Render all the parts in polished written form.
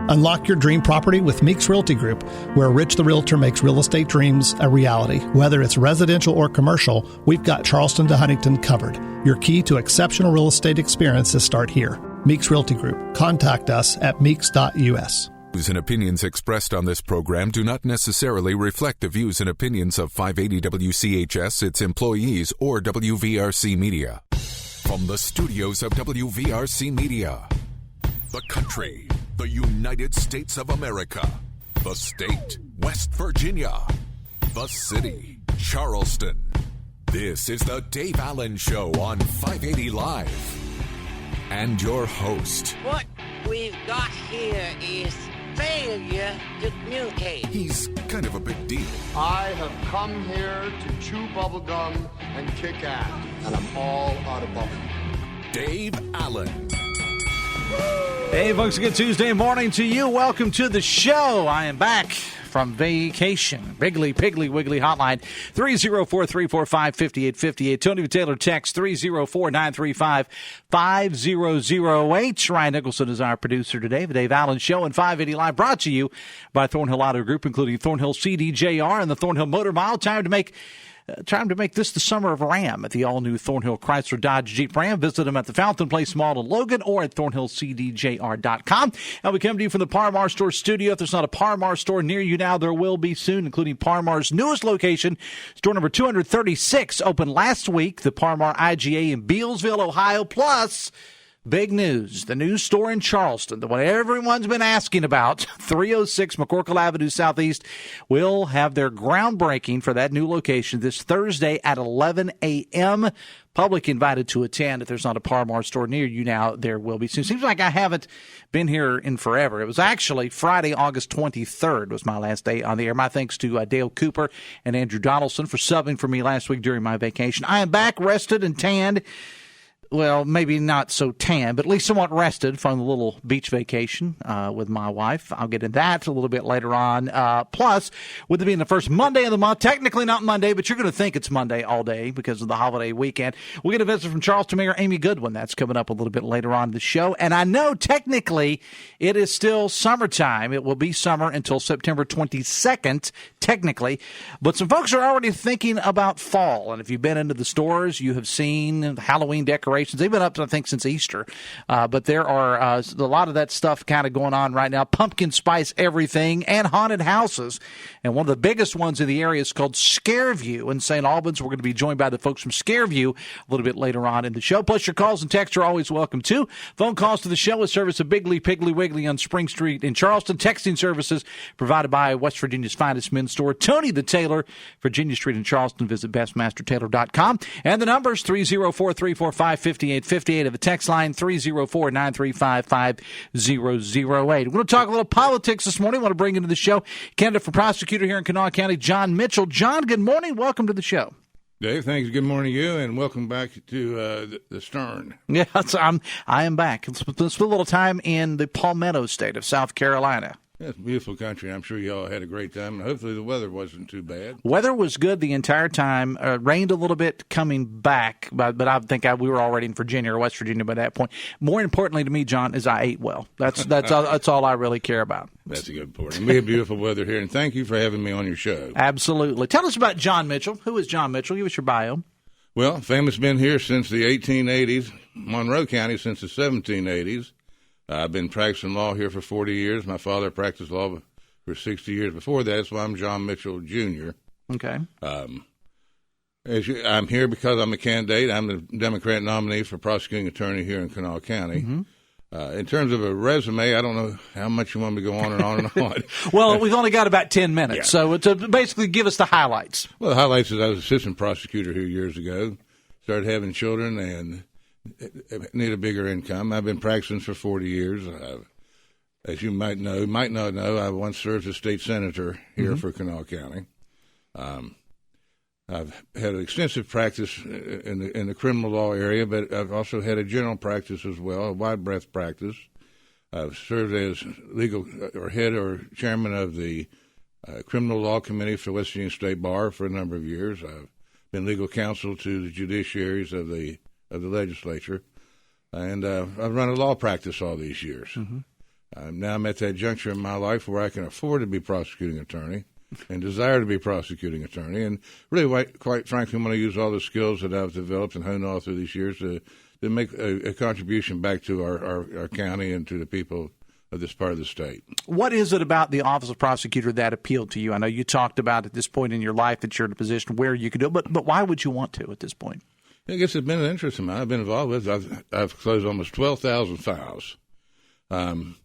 Unlock your dream property with Meeks Realty Group, where Rich the Realtor makes real estate dreams a reality. Whether it's residential or commercial, we've got Charleston to Huntington covered. Your key to exceptional real estate experiences start here. Meeks Realty Group. Contact us at meeks.us. Views and opinions expressed on this program do not necessarily reflect the views and opinions of 580 WCHS, its employees, or WVRC Media. From the studios of WVRC Media, the country, the United States of America, the state, West Virginia, the city, Charleston. This is the Dave Allen Show on 580 Live. And your host. What we've got here is failure to communicate. He's kind of a big deal. I have come here to chew bubblegum and kick ass, and I'm all out of bubblegum. Dave Allen. Hey, folks, good Tuesday morning to you. Welcome to the show. I am back from vacation. Wrigley, Piggly, Wiggly hotline, 304-345-5858. Tony Taylor text 304-935-5008. Ryan Nicholson is our producer today. The Dave Allen Show and 580 Live brought to you by Thornhill Auto Group, including Thornhill CDJR and the Thornhill Motor Mile. Time to make this the summer of Ram at the all-new Thornhill Chrysler Dodge Jeep Ram. Visit them at the Fountain Place Mall in Logan or at thornhillcdjr.com. And we come to you from the Par-Mar Store studio. If there's not a Par-Mar store near you now, there will be soon, including Par-Mar's newest location, store number 236, opened last week, the Par-Mar IGA in Bealsville, Ohio. Plus, big news, the new store in Charleston, the one everyone's been asking about, 306 McCorkle Avenue Southeast, will have their groundbreaking for that new location this Thursday at 11 a.m. Public invited to attend. If there's not a Par-Mar store near you now, there will be soon. Seems like I haven't been here in forever. It was actually Friday, August 23rd was my last day on the air. My thanks to Dale Cooper and Andrew Donaldson for subbing for me last week during my vacation. I am back, rested and tanned. Well, maybe not so tan, but at least somewhat rested from the little beach vacation with my wife. I'll get into that a little bit later on. Plus, with it being the first Monday of the month, technically not Monday, but you're going to think it's Monday all day because of the holiday weekend. We'll get a visit from Charleston Mayor Amy Goodwin. That's coming up a little bit later on in the show. And I know technically it is still summertime. It will be summer until September 22nd, technically. But some folks are already thinking about fall. And if you've been into the stores, you have seen Halloween decorations. They've been up, I think, since Easter. But there are a lot of that stuff kind of going on right now. Pumpkin spice everything and haunted houses. And one of the biggest ones in the area is called Scareview in St. Albans. We're going to be joined by the folks from Scareview a little bit later on in the show. Plus, your calls and texts are always welcome, too. Phone calls to the show is service of Bigley, Piggly, Wiggly on Spring Street in Charleston. Texting services provided by West Virginia's finest men's store, Tony the Tailor, Virginia Street in Charleston. Visit bestmastertailor.com. And the numbers, 304-345-5858 of the text line, 304-935-5008. We're going to talk a little politics this morning. I want to bring into the show candidate for prosecutor here in Kanawha County, John Mitchell. John, good morning. Welcome to the show. Dave, thanks. Good morning to you, and welcome back to the Stern. Yes, I am back. Let's spend a little time in the Palmetto State of South Carolina. Yeah, it's a beautiful country. I'm sure you all had a great time, and hopefully the weather wasn't too bad. Weather was good the entire time. Rained a little bit coming back, but I think we were already in Virginia or West Virginia by that point. More importantly to me, John, is I ate well. That's all I really care about. That's a good point. We have beautiful weather here, and thank you for having me on your show. Absolutely. Tell us about John Mitchell. Who is John Mitchell? Give us your bio. Well, family's been here since the 1880s, Monroe County since the 1780s. I've been practicing law here for 40 years. My father practiced law for 60 years before that, so I'm John Mitchell, Jr. Okay. I'm here because I'm a candidate. I'm the Democrat nominee for prosecuting attorney here in Kanawha County. Mm-hmm. In terms of a resume, I don't know how much you want me to go on and on and on. Well, we've only got about 10 minutes, so to basically give us the highlights. Well, the highlights is I was assistant prosecutor here years ago, started having children, and need a bigger income. I've been practicing for 40 years. As you might not know, I once served as state senator here for Kanawha County. I've had an extensive practice in the criminal law area, but I've also had a general practice as well, a wide breadth practice. I've served as legal or head or chairman of the criminal law committee for West Virginia State Bar for a number of years. I've been legal counsel to the judiciaries of the legislature, and I've run a law practice all these years. Mm-hmm. Now I'm at that juncture in my life where I can afford to be prosecuting attorney and desire to be prosecuting attorney. And really, quite frankly, I'm going to use all the skills that I've developed and honed all through these years to make a contribution back to our county and to the people of this part of the state. What is it about the office of prosecutor that appealed to you? I know you talked about at this point in your life that you're in a position where you could do it, but why would you want to at this point? I guess it's been an interest of mine. I've been involved with it. I've closed almost 12,000 files. And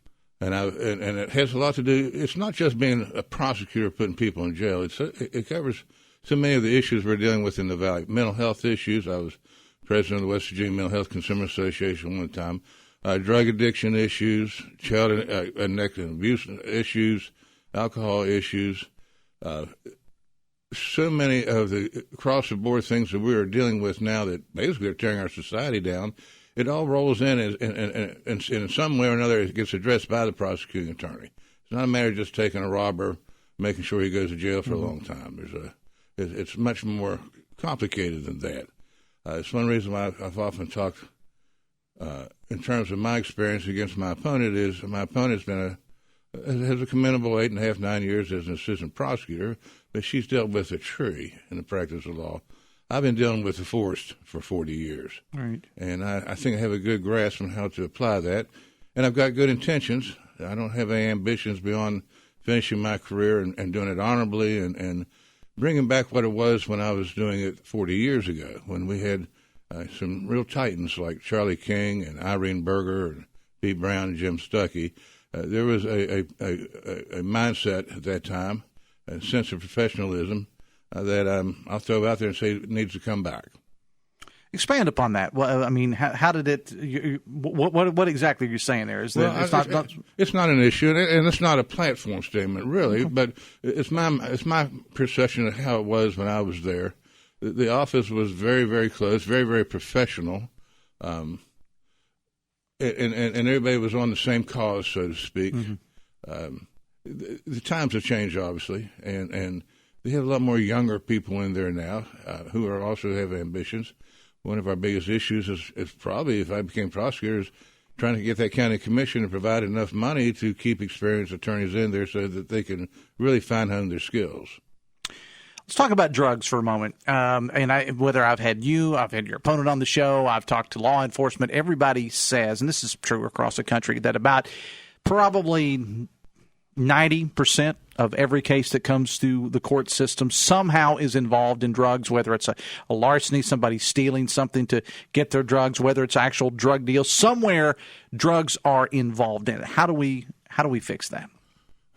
it has a lot to do. It's not just being a prosecutor putting people in jail. It covers so many of the issues we're dealing with in the Valley. Mental health issues. I was president of the West Virginia Mental Health Consumer Association one time. Drug addiction issues, child neglect and abuse issues, alcohol issues. So many of the across the board things that we are dealing with now that basically are tearing our society down. It all rolls in in some way or another. It gets addressed by the prosecuting attorney. It's not a matter of just taking a robber, making sure he goes to jail for a long time. It's much more complicated than that. It's one reason why I've often talked in terms of my experience against my opponent. Is my opponent's has a commendable 8.5, 9 years as an assistant prosecutor, but she's dealt with a tree in the practice of law. I've been dealing with the forest for 40 years. Right. And I think I have a good grasp on how to apply that. And I've got good intentions. I don't have any ambitions beyond finishing my career and doing it honorably and bringing back what it was when I was doing it 40 years ago, when we had some real titans like Charlie King and Irene Berger and Pete Brown and Jim Stuckey. There was a mindset at that time, a sense of professionalism, that I'll throw out there and say it needs to come back. Expand upon that. Well, I mean, how did it? What exactly are you saying there? Is that it's not an issue, and it's not a platform statement, really. But it's my perception of how it was when I was there. The office was very, very close, very, very professional, and everybody was on the same cause, so to speak. Mm-hmm. The times have changed, obviously, and they have a lot more younger people in there now who are also have ambitions. One of our biggest issues is probably, if I became prosecutor, is trying to get that county commission to provide enough money to keep experienced attorneys in there so that they can really fine-hone their skills. Let's talk about drugs for a moment. Whether I've had your opponent on the show, I've talked to law enforcement, everybody says, and this is true across the country, that about probably 90% of every case that comes through the court system somehow is involved in drugs, whether it's a larceny, somebody stealing something to get their drugs, whether it's actual drug deals. Somewhere drugs are involved in it. How do we fix that?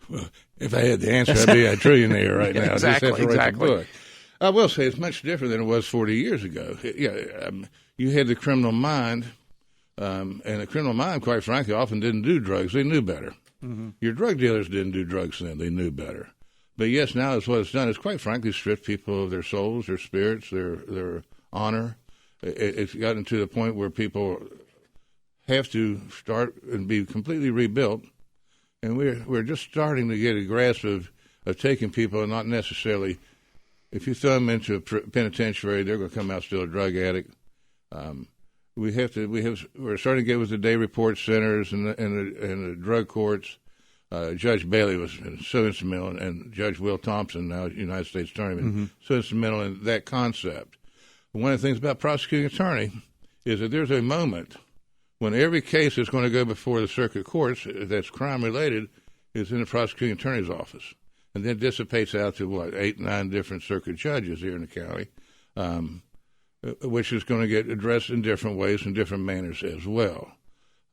Well, if I had the answer, I'd be a trillionaire right now. Exactly. I will say it's much different than it was 40 years ago. You had the criminal mind, and the criminal mind, quite frankly, often didn't do drugs. They knew better. Mm-hmm. Your drug dealers didn't do drugs then. They knew better. But, yes, now it's what it's done is, quite frankly, stripped people of their souls, their spirits, their honor. It's gotten to the point where people have to start and be completely rebuilt. And we're just starting to get a grasp of taking people and not necessarily, if you throw them into a penitentiary, they're going to come out still a drug addict. We're starting to get with the day report centers and the drug courts. Judge Bailey was so instrumental, and Judge Will Thompson, now United States Attorney, mm-hmm. so instrumental in that concept. One of the things about prosecuting attorney is that there's a moment when every case that's going to go before the circuit courts that's crime-related is in the prosecuting attorney's office. And then dissipates out to, 8, 9 different circuit judges here in the county, which is going to get addressed in different ways and different manners as well.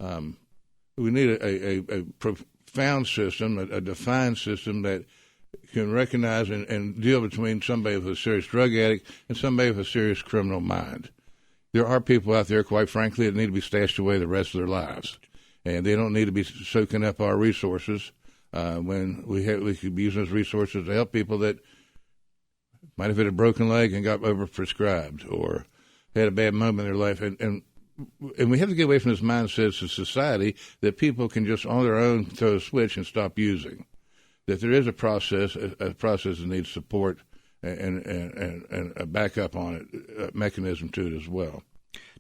We need a profound system, a defined system that can recognize and deal between somebody with a serious drug addict and somebody with a serious criminal mind. There are people out there, quite frankly, that need to be stashed away the rest of their lives, and they don't need to be soaking up our resources when we could be using those resources to help people that might have had a broken leg and got overprescribed or had a bad moment in their life. And we have to get away from this mindset as a society that people can just on their own throw a switch and stop using. That there is a process that needs support and a backup on it, a mechanism to it as well.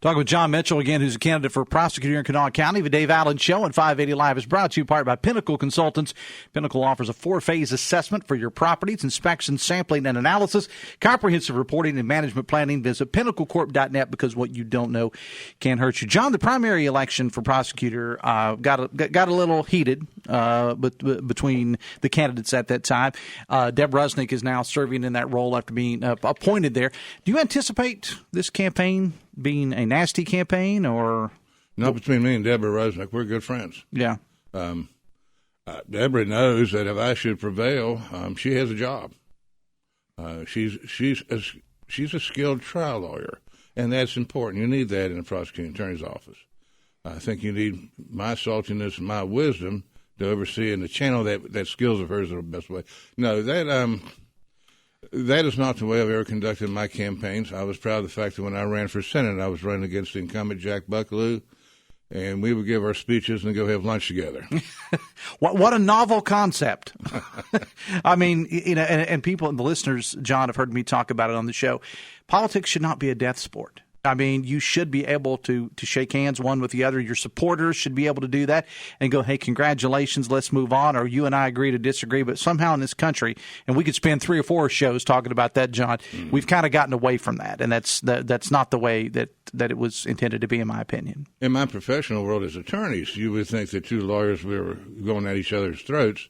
Talking with John Mitchell again, who's a candidate for prosecutor in Kanawha County. The Dave Allen Show on 580 Live is brought to you in part by Pinnacle Consultants. Pinnacle offers a 4-phase assessment for your properties: inspection, sampling, and analysis, comprehensive reporting and management planning. Visit pinnaclecorp.net, because what you don't know can't hurt you. John, the primary election for prosecutor got a little heated between the candidates at that time. Deb Rusnick is now serving in that role after being appointed there. Do you anticipate this campaign being a nasty campaign, or? Not between me and Deborah Rusnick. We're good friends. Yeah. Deborah knows that if I should prevail, she has a job. She's a skilled trial lawyer, and that's important. You need that in a prosecuting attorney's office. I think you need my saltiness and my wisdom to oversee and to channel that skills of hers in the best way. No, that is not the way I've ever conducted my campaigns. I was proud of the fact that when I ran for Senate, I was running against the incumbent Jack Buckaloo, and we would give our speeches and go have lunch together. What a novel concept. I mean, and people and the listeners, John, have heard me talk about it on the show. Politics should not be a death sport. I mean, you should be able to shake hands one with the other. Your supporters should be able to do that and go, hey, congratulations, let's move on, or you and I agree to disagree. But somehow in this country, and we could spend 3 or 4 shows talking about that, John, we've kind of gotten away from that, and that's not the way that it was intended to be, in my opinion. In my professional world as attorneys, you would think that two lawyers were going at each other's throats,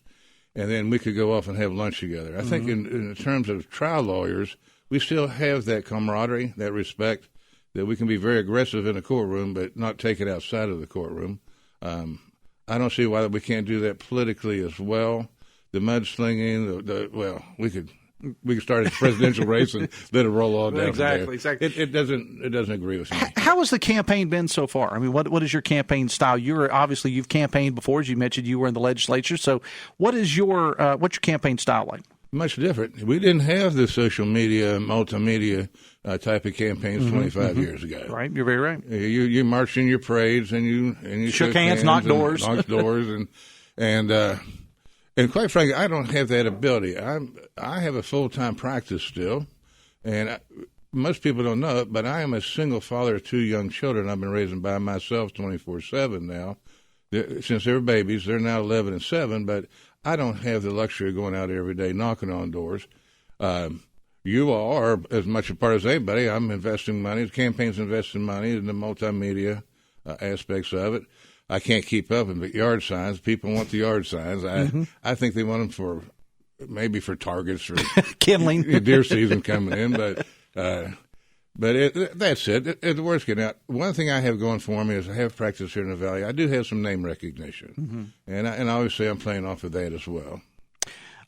and then we could go off and have lunch together. I think in terms of trial lawyers, we still have that camaraderie, that respect, that we can be very aggressive in the courtroom but not take it outside of the courtroom. I don't see why we can't do that politically as well. The mudslinging, we could start a presidential race and let it roll all down. Exactly. It doesn't agree with me. How has the campaign been so far? I mean, what is your campaign style? You've campaigned before, as you mentioned. You were in the legislature. So, what's your campaign style like? Much different. We didn't have the social media, multimedia type of campaigns 25 years ago. Right, you're very right. You marched in your parades and you shook hands, knocked doors, and quite frankly, I don't have that ability. I have a full-time practice still, and most people don't know it, but I am a single father of 2 young children. I've been raising by myself 24/7 now. Since they were babies, they're now 11 and 7, but I don't have the luxury of going out every day knocking on doors. You are as much a part as anybody. I'm investing money. The campaign's investing money in the multimedia aspects of it. I can't keep up with the yard signs. People want the yard signs. I think they want them maybe for targets or kindling. Deer season coming in, but that's it. The word's getting out. One thing I have going for me is I have practice here in the Valley. I do have some name recognition, and I always say I'm playing off of that as well.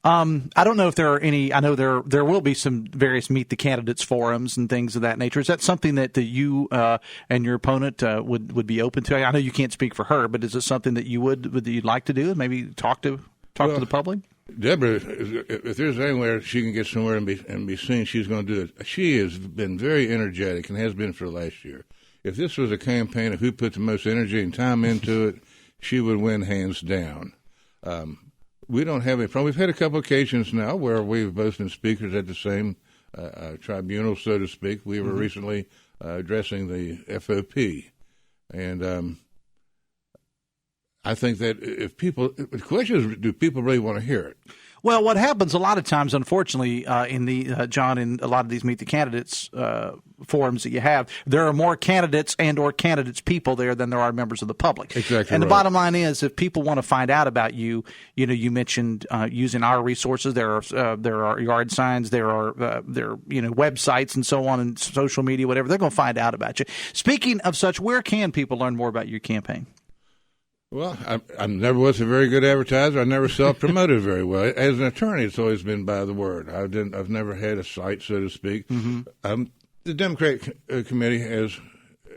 I don't know if there are any. I know there will be some various Meet the Candidates forums and things of that nature. Is that something that you and your opponent would be open to? I know you can't speak for her, but is it something that you'd like to do? Maybe talk to the public? Deborah, if there's anywhere she can get somewhere and be seen, she's going to do it. She has been very energetic and has been for the last year. If this was a campaign of who put the most energy and time into it, she would win hands down. We don't have any problem. We've had a couple occasions now where we've both been speakers at the same tribunal, so to speak. We were recently addressing the FOP, and I think that the question is, do people really want to hear it? Well, what happens a lot of times, unfortunately, John, in a lot of these Meet the Candidates forums that you have, there are more candidates and or candidates people there than there are members of the public. Exactly. And right. The bottom line is, if people want to find out about you, you mentioned using our resources. There are yard signs, there are websites and so on, and social media, whatever. They're going to find out about you. Speaking of such, where can people learn more about your campaign? Well, I never was a very good advertiser. I never self-promoted very well. As an attorney, it's always been by the word. I've never had a site, so to speak. The Democratic Committee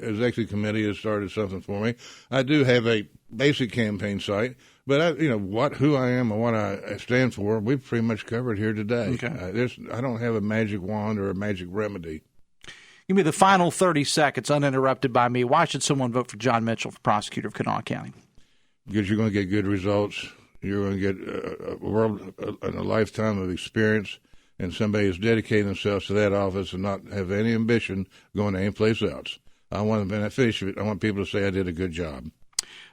Executive Committee has started something for me. I do have a basic campaign site, but who I am and what I stand for, we've pretty much covered here today. Okay. I don't have a magic wand or a magic remedy. Give me the final 30 seconds, uninterrupted by me. Why should someone vote for John Mitchell for prosecutor of Kanawha County? Because you're going to get good results. You're going to get a lifetime of experience, and somebody who's dedicating themselves to that office and not have any ambition going anyplace else. when I finish it, I want people to say I did a good job.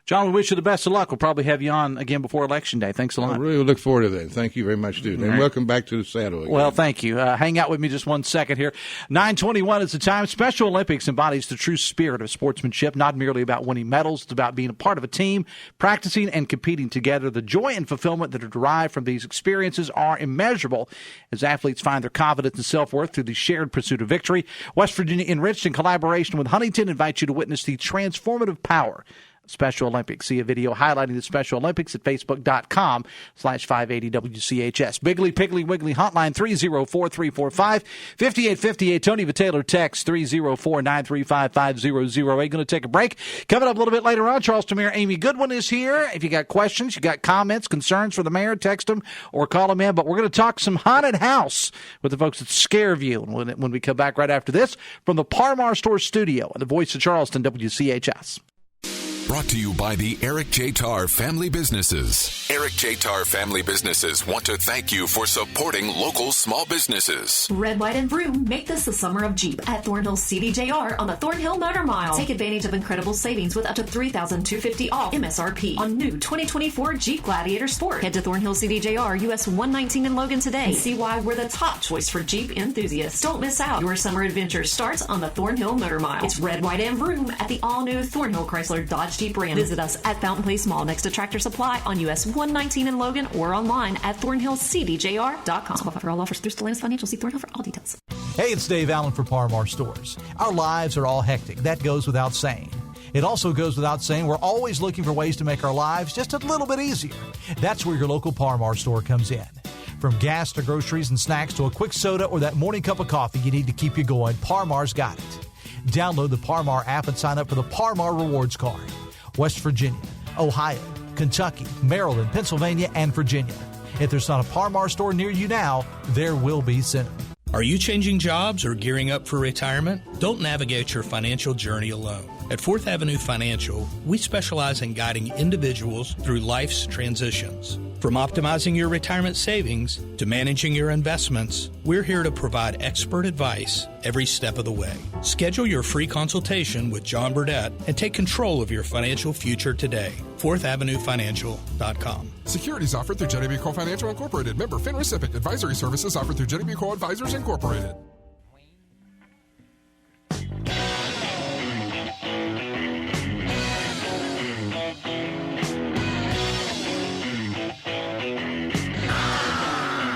John, we wish you the best of luck. We'll probably have you on again before Election Day. Thanks a lot. I really look forward to that. Thank you very much, dude. And welcome back to the saddle again. Well, thank you. Hang out with me just 1 second here. 9:21 is the time. Special Olympics embodies the true spirit of sportsmanship, not merely about winning medals. It's about being a part of a team, practicing and competing together. The joy and fulfillment that are derived from these experiences are immeasurable as athletes find their confidence and self-worth through the shared pursuit of victory. West Virginia, enriched in collaboration with Huntington, invites you to witness the transformative power Special Olympics. See a video highlighting the Special Olympics at facebook.com/580WCHS. Biggly, Piggly, Wiggly hotline 304-345-5858. Tony Vitaylor text 304-935-5008. Going to take a break. Coming up a little bit later on, Charleston Mayor Amy Goodwin is here. If you got questions, you got comments, concerns for the mayor, text him or call him in. But we're going to talk some haunted house with the folks at Scareview when we come back right after this from the Parmar Store Studio and the Voice of Charleston, WCHS. Brought to you by the Eric J. Tarr Family Businesses. Eric J. Tarr Family Businesses want to thank you for supporting local small businesses. Red, White, and Vroom make this the summer of Jeep at Thornhill CDJR on the Thornhill Motor Mile. Take advantage of incredible savings with up to $3,250 off MSRP on new 2024 Jeep Gladiator Sport. Head to Thornhill CDJR US 119 in Logan today and see why we're the top choice for Jeep enthusiasts. Don't miss out. Your summer adventure starts on the Thornhill Motor Mile. It's Red, White, and Vroom at the all-new Thornhill Chrysler Dodge Jeep brand. Visit us at Fountain Place Mall next to Tractor Supply on US 119 in Logan or online at thornhillcdjr.com. Qualify for all offers through Stellantis Financial. See Thornhill for all details. Hey, it's Dave Allen for Parmar Stores. Our lives are all hectic. That goes without saying. It also goes without saying we're always looking for ways to make our lives just a little bit easier. That's where your local Parmar store comes in. From gas to groceries and snacks to a quick soda or that morning cup of coffee you need to keep you going, Parmar's got it. Download the Parmar app and sign up for the Parmar Rewards Card. West Virginia, Ohio, Kentucky, Maryland, Pennsylvania, and Virginia. If there's not a Parmar store near you now, there will be soon. Are you changing jobs or gearing up for retirement? Don't navigate your financial journey alone. At 4th Avenue Financial, we specialize in guiding individuals through life's transitions. From optimizing your retirement savings to managing your investments, we're here to provide expert advice every step of the way. Schedule your free consultation with John Burdett and take control of your financial future today. 4thavenuefinancial.com. Securities offered through Jenny B. Cole Financial Incorporated. Member FINRA SIPC. Advisory services offered through Jenny B. Cole Advisors Incorporated.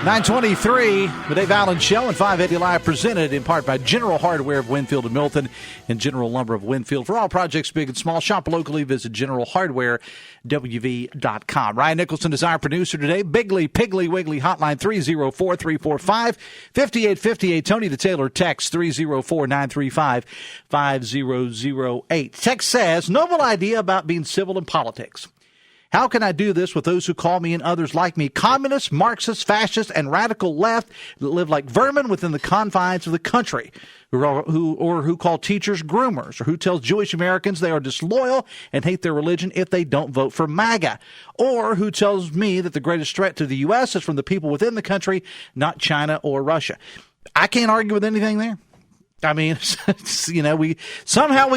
.923, the Dave Allen Show and 580 Live, presented in part by General Hardware of Winfield and Milton and General Lumber of Winfield. For all projects big and small, shop locally. Visit GeneralHardwareWV.com. Ryan Nicholson is our producer today. Biggly, Piggly, Wiggly hotline 304-345-5858. Tony the Taylor text 304-935-5008. Text says, noble idea about being civil in politics. How can I do this with those who call me and others like me communists, Marxists, fascists, and radical left that live like vermin within the confines of the country, who call teachers groomers, or who tells Jewish Americans they are disloyal and hate their religion if they don't vote for MAGA, or who tells me that the greatest threat to the U.S. is from the people within the country, not China or Russia? I can't argue with anything there. I mean, we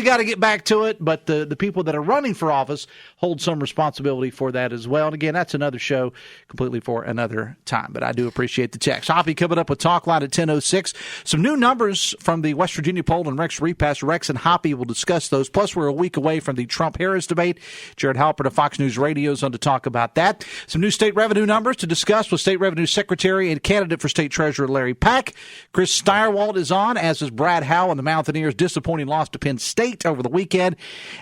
got to get back to it, but the people that are running for office hold some responsibility for that as well. And again, that's another show completely for another time, but I do appreciate the text. Hoppy coming up with Talk Line at 10:06. Some new numbers from the West Virginia poll and Rex Repass. Rex and Hoppy will discuss those. Plus, we're a week away from the Trump-Harris debate. Jared Halpert of Fox News Radio is on to talk about that. Some new state revenue numbers to discuss with State Revenue Secretary and candidate for State Treasurer Larry Pack. Chris Steyerwalt is on, as is Brad Howell and the Mountaineers' disappointing loss to Penn State over the weekend.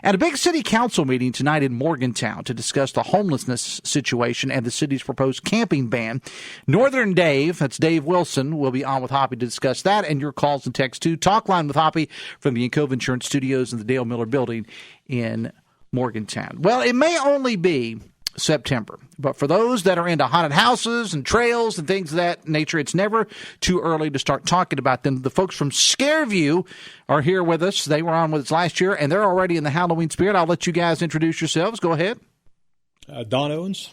And a big city council meeting tonight in Morgantown to discuss the homelessness situation and the city's proposed camping ban. Northern Dave, that's Dave Wilson, will be on with Hoppy to discuss that, and your calls and texts too. Talk Line with Hoppy from the Encove Insurance Studios in the Dale Miller Building in Morgantown. Well, it may only be September, but for those that are into haunted houses and trails and things of that nature, it's never too early to start talking about them. The folks from Scareview are here with us. They were on with us last year, and they're already in the Halloween spirit. I'll let you guys introduce yourselves. Go ahead. Don Owens.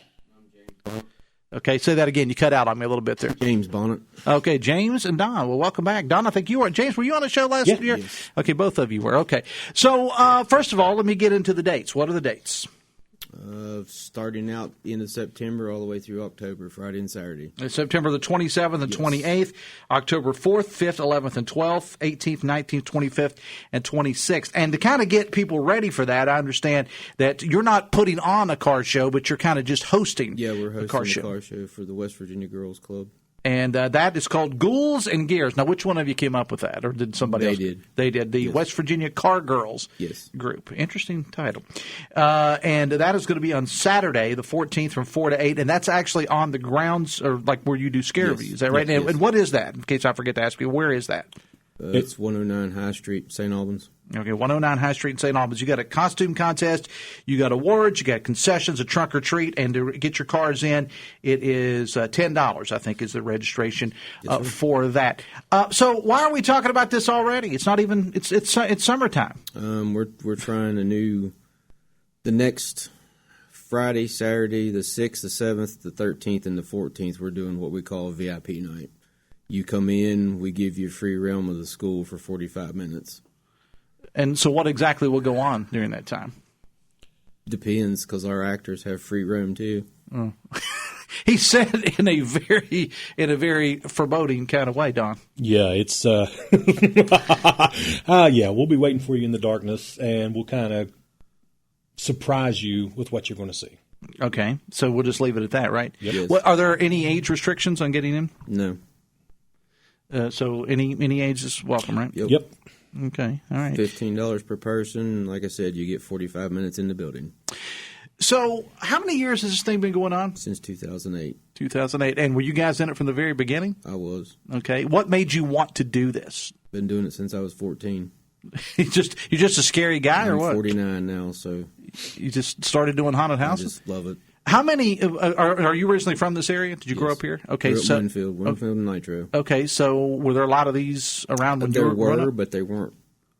Okay, say that again. You cut out on me a little bit there. James Bonnet. Okay, James and Don. Well, welcome back. Don, I think you were. James, were you on the show last year? Yes. Okay, both of you were. Okay. So, first of all, let me get into the dates. What are the dates? Starting out end of September all the way through October, Friday and Saturday. September the 27th and 28th, October 4th, 5th, 11th, and 12th, 18th, 19th, 25th, and 26th. And to kind of get people ready for that, I understand that you're not putting on a car show, but you're kind of just hosting. Yeah, we're hosting a car show for the West Virginia Girls Club. And that is called Ghouls and Gears. Now, which one of you came up with that, or did somebody else? They did. They did. The West Virginia Car Girls group. Interesting title. And that is going to be on Saturday, the 14th, from 4 to 8. And that's actually on the grounds, or like where you do Scareview. Is that right? Yes. And what is that? In case I forget to ask you, where is that? It's 109 High Street, St. Albans. Okay, 109 High Street in St. Albans. You got a costume contest, you got awards, you got concessions, a trunk or treat, and to get your cars in, it is $10, I think, is the registration for that. So why are we talking about this already? It's not even it's summertime. We're trying the next Friday, Saturday, the 6th, the 7th, the 13th, and the 14th. We're doing what we call a VIP night. You come in, we give you a free realm of the school for 45 minutes. And so what exactly will go on during that time? Depends, because our actors have free room, too. Oh. He said in a very foreboding kind of way, Don. Yeah, it's we'll be waiting for you in the darkness, and we'll kind of surprise you with what you're going to see. Okay, so we'll just leave it at that, right? Yep. Yes. Are there any age restrictions on getting in? No. So any age is welcome, right? Yep. Okay, all right. $15 per person. Like I said, you get 45 minutes in the building. So how many years has this thing been going on? Since 2008. 2008. And were you guys in it from the very beginning? I was. Okay. What made you want to do this? Been doing it since I was 14. You're just a scary guy, or what? I'm 49 now, so. You just started doing haunted houses? I just love it. How many are you originally from this area? Did you grow up here? Okay, so Winfield and Nitro. Okay, so were there a lot of these around when you were growing up? But they weren't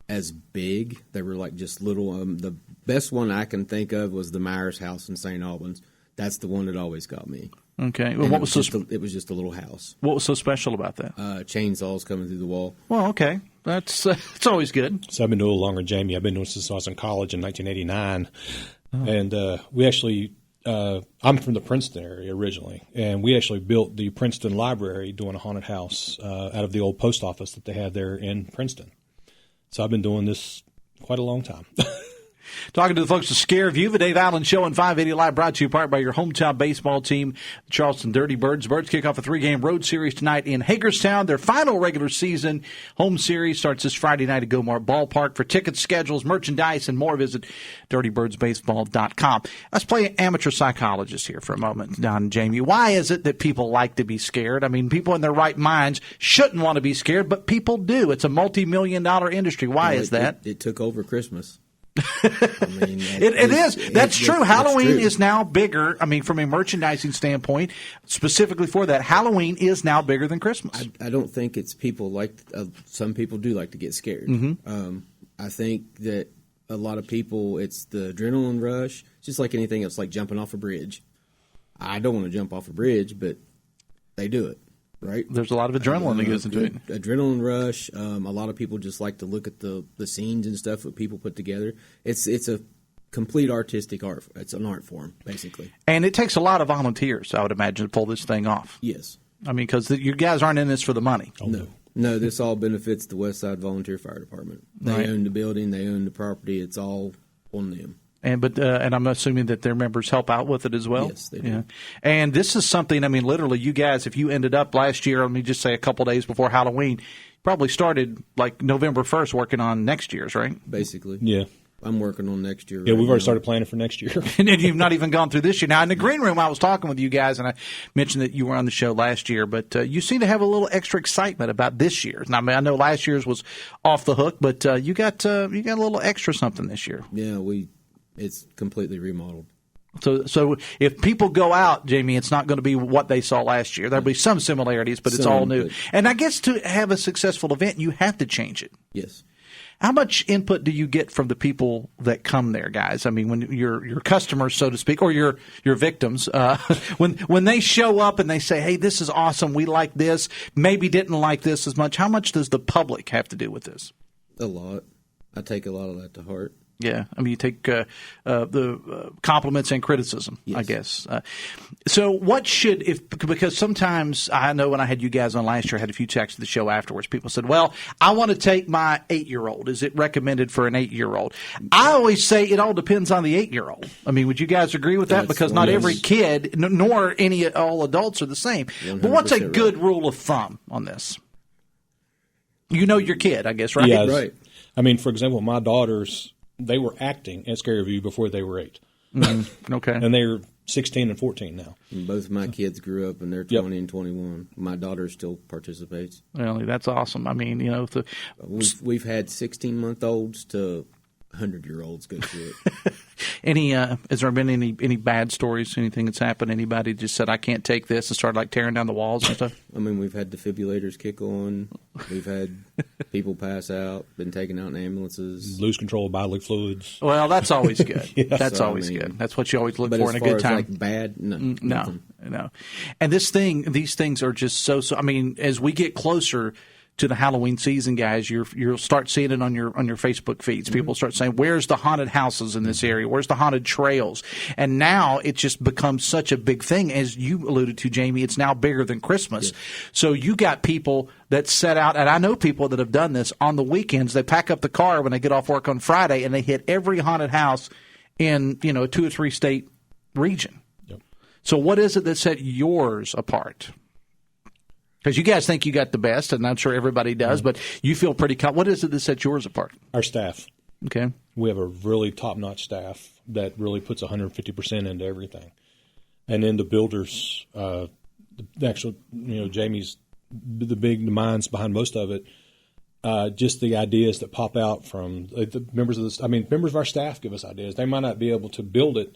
as big. They were like just little. The best one I can think of was the Myers house in St. Albans. That's the one that always got me. Okay, well, it was just a little house. What was so special about that? Chainsaws coming through the wall. Well, okay, that's it's always good. So I've been doing it a little longer, Jamie. I've been doing it since I was in college in 1989, and we actually. I'm from the Princeton area originally, and we actually built the Princeton Library doing a haunted house out of the old post office that they had there in Princeton. So I've been doing this quite a long time. Talking to the folks at Scareview, the Dave Allen Show on 580 Live, brought to you in part by your hometown baseball team, the Charleston Dirty Birds. Birds kick off a 3-game road series tonight in Hagerstown. Their final regular season home series starts this Friday night at Gomar Ballpark. For tickets, schedules, merchandise, and more, visit dirtybirdsbaseball.com. Let's play amateur psychologist here for a moment, Don and Jamie. Why is it that people like to be scared? I mean, people in their right minds shouldn't want to be scared, but people do. It's a multi-million-dollar industry. Why is that? It took over Christmas. I mean, it is. That's true. Halloween is now bigger. I mean, from a merchandising standpoint, specifically for that, Halloween is now bigger than Christmas. I don't think it's people like some people do like to get scared. Mm-hmm. I think that a lot of people, it's the adrenaline rush. It's just like anything else, like jumping off a bridge. I don't want to jump off a bridge, but they do it. Right, there's a lot of adrenaline that goes into it. Adrenaline rush. A lot of people just like to look at the scenes and stuff that people put together. It's a complete artistic art. It's an art form, basically. And it takes a lot of volunteers, I would imagine, to pull this thing off. Yes. I mean, because you guys aren't in this for the money. Oh, no. This all benefits the West Side Volunteer Fire Department. They own the building. They own the property. It's all on them. And I'm assuming that their members help out with it as well? Yes, they do. Yeah. And this is something, I mean, literally, you guys, if you ended up last year, let me just say a couple days before Halloween, probably started like November 1st working on next year's, right? Basically. Yeah. I'm working on next year. Yeah, we've already started planning for next year. And you've not even gone through this year. Now, in the green room, I was talking with you guys, and I mentioned that you were on the show last year, but you seem to have a little extra excitement about this year's. Now, I mean, I know last year's was off the hook, but you got a little extra something this year. Yeah, it's completely remodeled. So if people go out, Jamie, it's not going to be what they saw last year. There'll be some similarities, but it's all new. And I guess to have a successful event, you have to change it. Yes. How much input do you get from the people that come there, guys? I mean, when your customers, so to speak, or your victims, when they show up and they say, "Hey, this is awesome. We like this. Maybe didn't like this as much." How much does the public have to do with this? A lot. I take a lot of that to heart. Yeah, I mean, you take the compliments and criticism, yes. I guess. So what should, because sometimes I know when I had you guys on last year, I had a few texts to the show afterwards. People said, well, I want to take my 8-year-old. Is it recommended for an 8-year-old? I always say it all depends on the 8-year-old. I mean, would you guys agree with that? Because not every kid, nor all adults are the same. 100% but what's a good rule of thumb on this? You know your kid, I guess, right? Yeah, right. I mean, for example, my daughters, they were acting at Scareview before they were 8. Mm-hmm. Okay. And they're 16 and 14 now. And both of my kids grew up, and they're 20 and 21. My daughter still participates. Really, that's awesome. I mean, we've had 16-month-olds to 100-year-olds go through it. Has there been any bad stories? Anything that's happened? Anybody just said, "I can't take this," and started tearing down the walls and stuff? I mean, we've had defibrillators kick on. We've had people pass out. Been taken out in ambulances. Lose control of bodily fluids. Well, that's always good. Yeah. That's always good. That's what you always look for in a good time. But as far as bad, no. And these things are just so. I mean, as we get closer to the Halloween season, guys, you'll start seeing it on your Facebook feeds. Mm-hmm. People start saying, "Where's the haunted houses in this area? Where's the haunted trails?" And now it just becomes such a big thing, as you alluded to, Jamie. It's now bigger than Christmas. Yeah. So you got people that set out, and I know people that have done this on the weekends. They pack up the car when they get off work on Friday, and they hit every haunted house in a 2 or 3 state region. Yep. So what is it that set yours apart? Because you guys think you got the best, and I'm sure everybody does, but you feel pretty confident. What is it that sets yours apart? Our staff. Okay. We have a really top-notch staff that really puts 150% into everything. And then the builders, Jamie's the minds behind most of it, just the ideas that pop out from the members of our staff give us ideas. They might not be able to build it,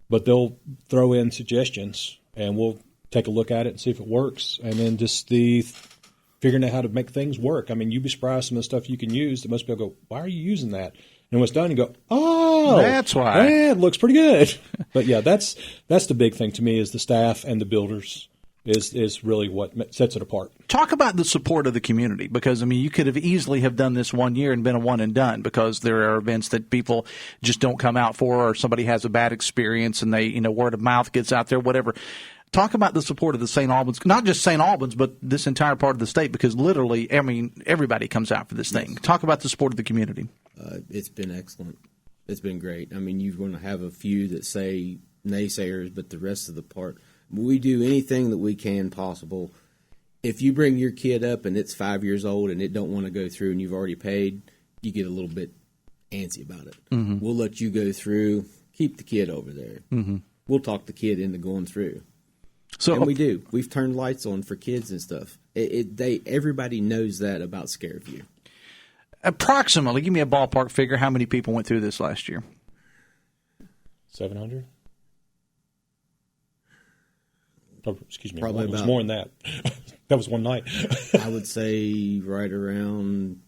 but they'll throw in suggestions, and we'll take a look at it and see if it works, and then just figuring out how to make things work. I mean, you'd be surprised some of the stuff you can use that most people go, "Why are you using that?" And when it's done, you go, "Oh, that's why. It looks pretty good." But yeah, that's the big thing to me is the staff and the builders is really what sets it apart. Talk about the support of the community, because, I mean, you could have easily have done this one year and been a one and done, because there are events that people just don't come out for, or somebody has a bad experience and they, word of mouth gets out there, whatever. Talk about the support of the St. Albans, not just St. Albans, but this entire part of the state, because literally, I mean, everybody comes out for this thing. Talk about the support of the community. It's been excellent. It's been great. I mean, you're going to have a few that say naysayers, but the rest of the part, we do anything that we can possible. If you bring your kid up and it's 5 years old and it don't want to go through and you've already paid, you get a little bit antsy about it. Mm-hmm. We'll let you go through, keep the kid over there. Mm-hmm. We'll talk the kid into going through. And we do. We've turned lights on for kids and stuff. Everybody knows that about Scareview. Approximately, give me a ballpark figure. How many people went through this last year? 700. Oh, excuse me. Probably it was more than that. That was one night. I would say right around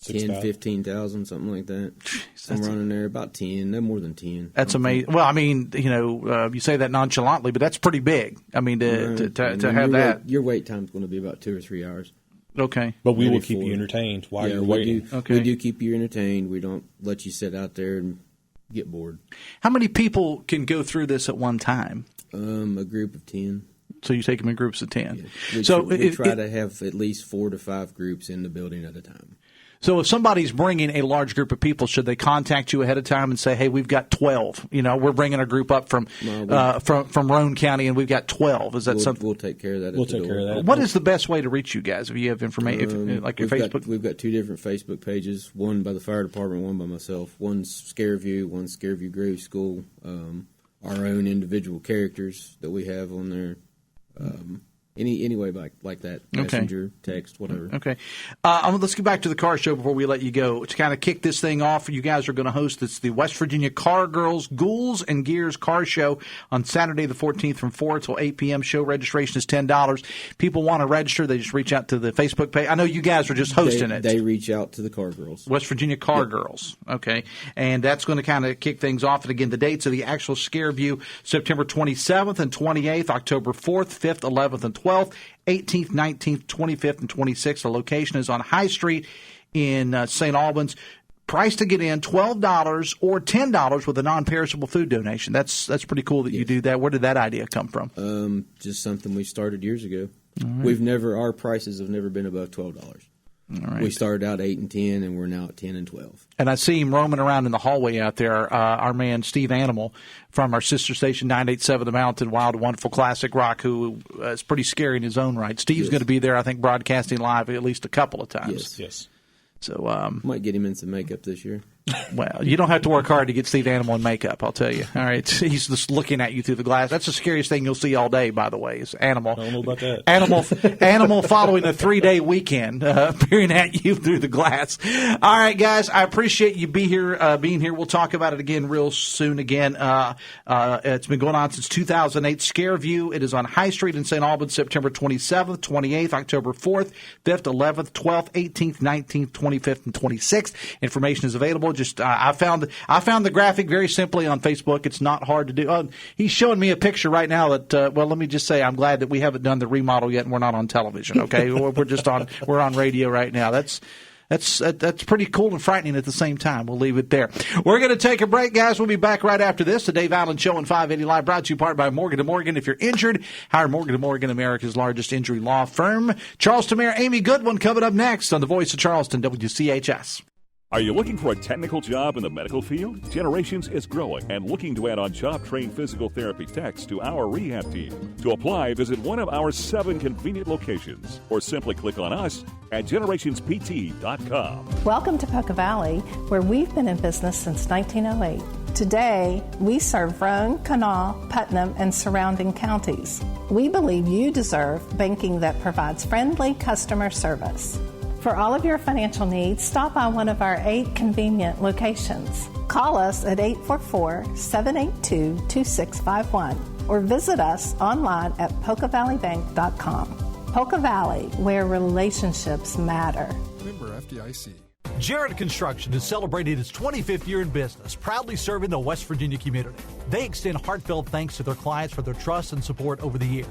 10,000, 15,000, something like that. Somewhere in there, about 10, no more than 10. That's amazing. Well, I mean, you say that nonchalantly, but that's pretty big. I mean, to have that. Your wait time is going to be about 2 or 3 hours. Okay. But we will keep you entertained while you're waiting. We do keep you entertained. We don't let you sit out there and get bored. How many people can go through this at one time? A group of 10. So you take them in groups of 10. Yeah. We try to have at least 4 to 5 groups in the building at a time. So if somebody's bringing a large group of people, should they contact you ahead of time and say, "Hey, we've got 12. We're bringing a group up from Roane County, and we've got 12." Is that something? We'll take care of that. We'll take care of that. What is the best way to reach you guys if you have information, like your Facebook? We've got 2 different Facebook pages. One by the fire department, one by myself. One's Scareview, one's Scareview Grove School. Our own individual characters that we have on there. any way like that. Messenger, text, whatever. Okay. Let's get back to the car show before we let you go. To kind of kick this thing off, you guys are going to host the West Virginia Car Girls Ghouls and Gears Car Show on Saturday the 14th from 4 until 8 p.m. Show registration is $10. People want to register, they just reach out to the Facebook page. I know you guys are just hosting it. They reach out to the Car Girls. West Virginia Car Girls. Okay. And that's going to kind of kick things off. And again, the dates of the actual Scareview, September 27th and 28th, October 4th, 5th, 11th, and 12th, 18th, 19th, 25th, and 26th. The location is on High Street in St. Albans. Price to get in, $12 or $10 with a non-perishable food donation. That's pretty cool that you do that. Where did that idea come from? Just something we started years ago. Right. Our prices have never been above $12. Right. We started out 8 and 10, and we're now at 10 and 12. And I see him roaming around in the hallway out there. Our man Steve Animal from our sister station 987 The Mountain, Wild Wonderful Classic Rock, who is pretty scary in his own right. Steve's going to be there, I think, broadcasting live at least a couple of times. Yes. So might get him in some makeup this year. Well, you don't have to work hard to get Steve Animal in makeup, I'll tell you. All right, he's just looking at you through the glass. That's the scariest thing you'll see all day, by the way, is Animal. I don't know about that. Animal following a 3-day weekend, peering at you through the glass. All right, guys, I appreciate you being here. We'll talk about it again real soon. Again, it's been going on since 2008. Scareview. It is on High Street in St. Albans, September 27th, 28th, October 4th, 5th, 11th, 12th, 18th, 19th, 25th, and 26th. Information is available. Just I found the graphic very simply on Facebook. It's not hard to do. He's showing me a picture right now that. Well, let me just say I'm glad that we haven't done the remodel yet, and we're not on television. Okay, we're on radio right now. That's pretty cool and frightening at the same time. We'll leave it there. We're going to take a break, guys. We'll be back right after this. The Dave Allen Show on 580 Live, brought to you part by Morgan & Morgan. If you're injured, hire Morgan & Morgan, America's largest injury law firm. Charleston Mayor Amy Goodwin coming up next on The Voice of Charleston, WCHS. Are you looking for a technical job in the medical field? Generations is growing and looking to add on job-trained physical therapy techs to our rehab team. To apply, visit one of our 7 convenient locations or simply click on us at generationspt.com. Welcome to Poca Valley, where we've been in business since 1908. Today, we serve Roane, Kanawha, Putnam, and surrounding counties. We believe you deserve banking that provides friendly customer service. For all of your financial needs, stop by one of our 8 convenient locations. Call us at 844-782-2651 or visit us online at PocaValleyBank.com. Poca Valley, where relationships matter. Member FDIC. Jarrett Construction is celebrating its 25th year in business, proudly serving the West Virginia community. They extend heartfelt thanks to their clients for their trust and support over the years.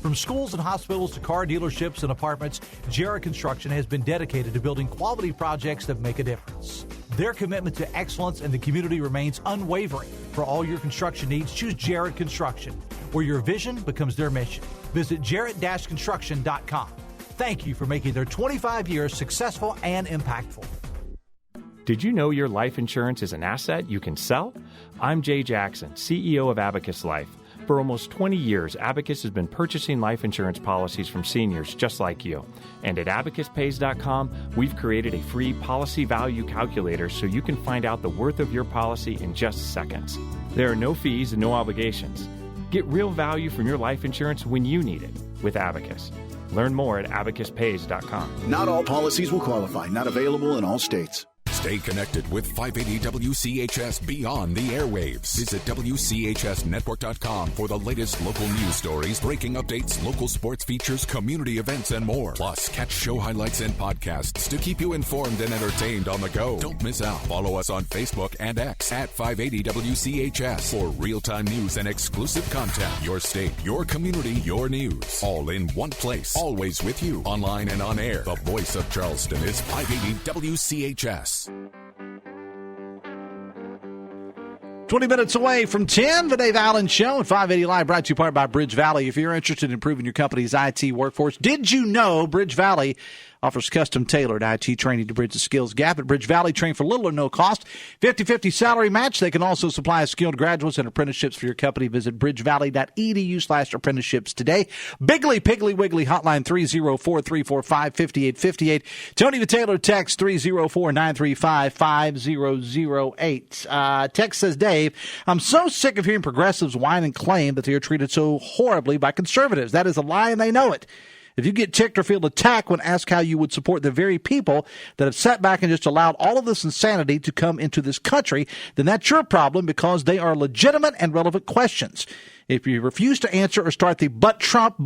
From schools and hospitals to car dealerships and apartments, Jarrett Construction has been dedicated to building quality projects that make a difference. Their commitment to excellence in the community remains unwavering. For all your construction needs, choose Jarrett Construction, where your vision becomes their mission. Visit jarrett-construction.com. Thank you for making their 25 years successful and impactful. Did you know your life insurance is an asset you can sell? I'm Jay Jackson, CEO of Abacus Life. For almost 20 years, Abacus has been purchasing life insurance policies from seniors just like you. And at abacuspays.com, we've created a free policy value calculator so you can find out the worth of your policy in just seconds. There are no fees and no obligations. Get real value from your life insurance when you need it with Abacus. Learn more at abacuspays.com. Not all policies will qualify. Not available in all states. Stay connected with 580 WCHS beyond the airwaves. Visit WCHSnetwork.com for the latest local news stories, breaking updates, local sports features, community events, and more. Plus, catch show highlights and podcasts to keep you informed and entertained on the go. Don't miss out. Follow us on Facebook and X at 580 WCHS for real-time news and exclusive content. Your state, your community, your news. All in one place. Always with you. Online and on air. The voice of Charleston is 580 WCHS. 20 minutes away from 10, the Dave Allen Show at 580 Live, brought to you part by Bridge Valley. If you're interested in improving your company's IT workforce, did you know Bridge Valley offers custom-tailored IT training to bridge the skills gap. At Bridge Valley, train for little or no cost. 50-50 salary match. They can also supply skilled graduates and apprenticeships for your company. Visit bridgevalley.edu/apprenticeships today. Bigley Piggly Wiggly hotline 304-345-5858. Tony the Taylor text 304-935-5008. Text says, Dave, I'm so sick of hearing progressives whine and claim that they are treated so horribly by conservatives. That is a lie, and they know it. If you get ticked or feel attacked when asked how you would support the very people that have sat back and just allowed all of this insanity to come into this country, then that's your problem because they are legitimate and relevant questions. If you refuse to answer or start the but Trump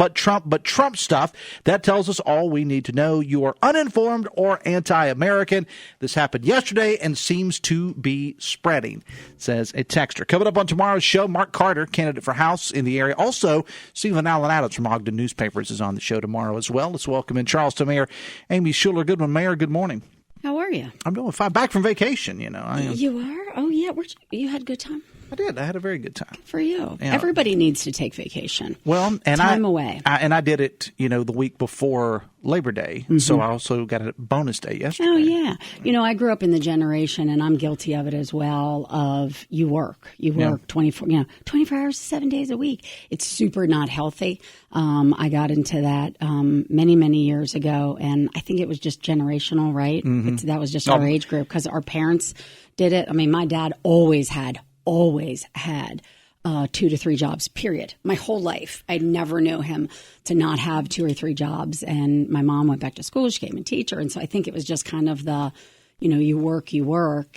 stuff, that tells us all we need to know. You are uninformed or anti-American. This happened yesterday and seems to be spreading, says a texter. Coming up on tomorrow's show, Mark Carter, candidate for House in the area. Also, Stephen Allen Adams from Ogden Newspapers is on the show tomorrow as well. Let's welcome in Charleston Mayor Amy Shuler Goodwin. Mayor, good morning. How are you? I'm doing fine. Back from vacation, you know. You are? Oh, yeah. You had a good time? I did. I had a very good time. Good for you. Yeah. Everybody needs to take vacation. Well, and time away. I did it, the week before Labor Day. Mm-hmm. So I also got a bonus day yesterday. Oh, yeah. I grew up in the generation, and I'm guilty of it as well, of you work 24 hours, 7 days a week. It's super not healthy. I got into that many, many years ago, and I think it was just generational, right? Mm-hmm. That was just our age group because our parents did it. I mean, my dad always had 2 to 3 jobs, period. My whole life. I never knew him to not have 2 or 3 jobs. And my mom went back to school. She became a teacher. And so I think it was just kind of the, you work.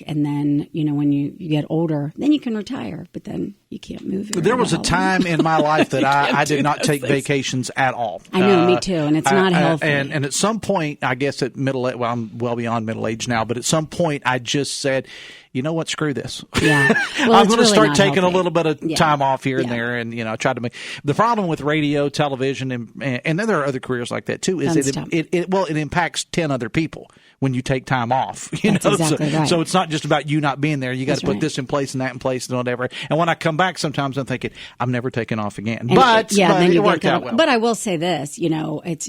And then, when you get older, then you can retire. But then you can't move. There was a time in my life that I did not take vacations at all. I know, me too. And it's not healthy. And at some point, I guess at middle age, well, I'm well beyond middle age now, but at some point I just said, you know what, screw this. Yeah. Well, I'm going to really start taking healthy. a little bit of time off here and there. And, I tried to make the problem with radio, television, and then there are other careers like that too, is it impacts 10 other people when you take time off. Exactly right. So it's not just about you not being there. You got to put this in place and that in place and whatever. And when I come back, sometimes I'm thinking, I'm never taking off again. But it worked out well. But I will say this, it's,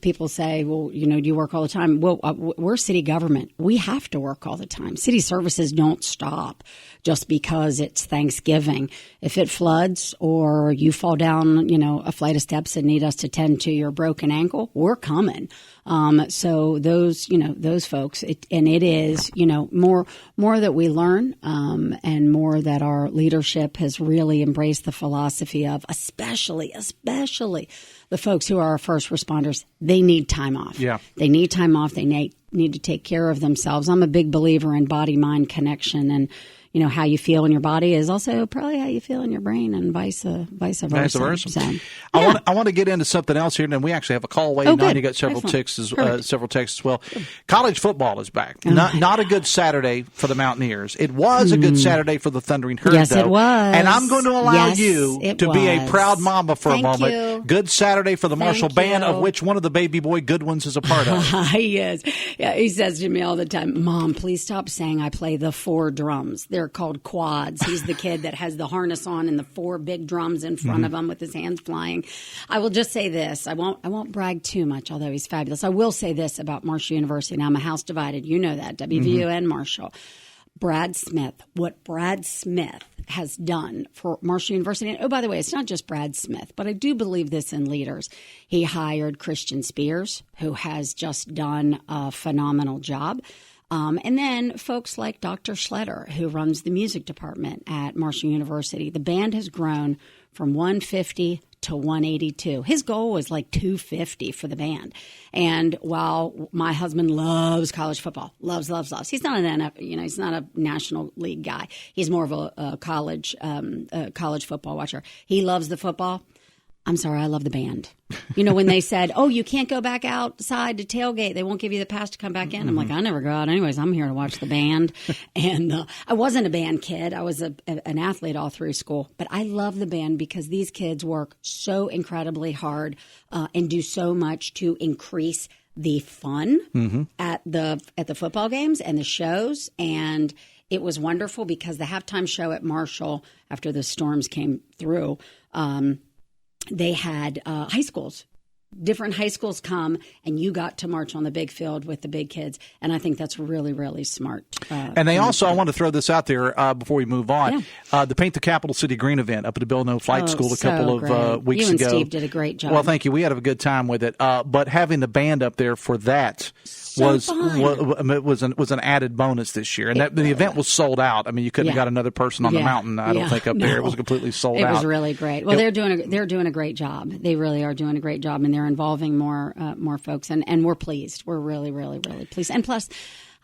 people say, well, do you work all the time? Well, we're city government. We have to work all the time. City services don't stop just because it's Thanksgiving. If it floods or you fall down, a flight of steps and need us to tend to your broken ankle, we're coming. So those folks, it is, more that we learn, and more that our leadership has really embraced the philosophy of, especially the folks who are our first responders, they need time off. Yeah. They need time off. They need to take care of themselves. I'm a big believer in body-mind connection, and how you feel in your body is also probably how you feel in your brain, and vice versa. So, I want to get into something else here, and then we actually have a call waiting on. You got several texts as well. College football is back. Not a good Saturday for the Mountaineers. It was a good Saturday for the Thundering Herd, yes, though. It was. And I'm going to allow you to be a proud mama for a moment. You. Good Saturday for the Marshall Band, of which one of the baby boy Goodwins is a part of. He is. Yeah, he says to me all the time, Mom, please stop saying I play the 4 drums. They're called quads. He's the kid that has the harness on and the 4 big drums in front of him with his hands flying. I will just say this. I won't brag too much, although he's fabulous. I will say this about Marshall University. Now, I'm a house divided. You know that. WVU and Marshall. What Brad Smith has done for Marshall University. And, oh, by the way, it's not just Brad Smith, but I do believe this in leaders. He hired Christian Spears, who has just done a phenomenal job. And then folks like Dr. Schletter, who runs the music department at Marshall University. The band has grown from 150 to 182. His goal was like 250 for the band. And while my husband loves college football, loves, he's not he's not a National League guy. He's more of a college football watcher. He loves the football. I'm sorry, I love the band. When they said, oh, you can't go back outside to tailgate, they won't give you the pass to come back in. I'm like, I never go out anyways. I'm here to watch the band. And I wasn't a band kid. I was an athlete all through school. But I love the band because these kids work so incredibly hard and do so much to increase the fun at the football games and the shows. And it was wonderful because the halftime show at Marshall, after the storms came through, they had high schools different high schools come, and you got to march on the big field with the big kids. And I think that's really, really smart. And they also, I want to throw this out there before we move on, the Paint the Capital City Green event up at the Bill No Flight School a couple of weeks ago. You and ago. Steve did a great job. Well, thank you. We had a good time with it. But having the band up there for that was an added bonus this year. And the event was sold out. I mean, you couldn't have got another person on the mountain, I don't think, up there. It was completely sold out. It was really great. Well, they're doing a great job. They really are doing a great job, and they're involving more folks. And we're pleased. We're really, really, really pleased. And plus,